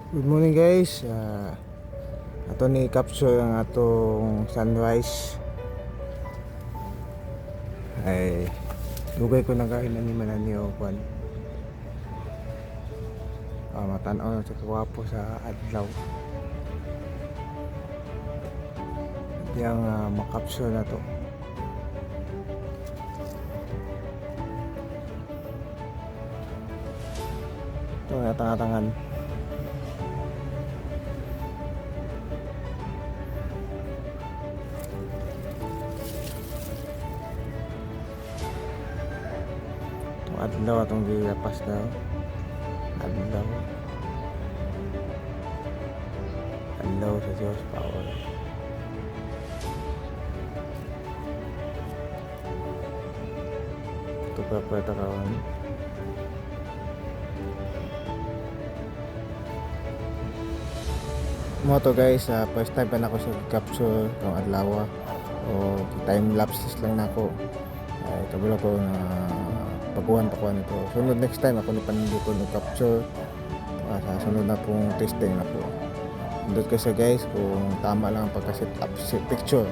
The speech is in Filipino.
Good morning guys. Ato ni capture ang atong sunrise. Ay dugay ko nagahin na ni mananiyo kwan. Matan-aw sa kawapo sa adlaw. Yang makapture na to. Ito natangatangan. Adlaw atong gilapas daw. Adlaw. Adlaw sa Diyos power. Ito pa pwede kawan. Mo to guys, first time pa na ako sa capture ng adlaw. O time lapses lang na ako. Ay kabalo ko na pagkuhan pa ko nito. Sunod next time ako ni panindot ng capture. Sa sunod na pong testing na po. Nindot kasi guys kung tama lang ang pagka-set up picture.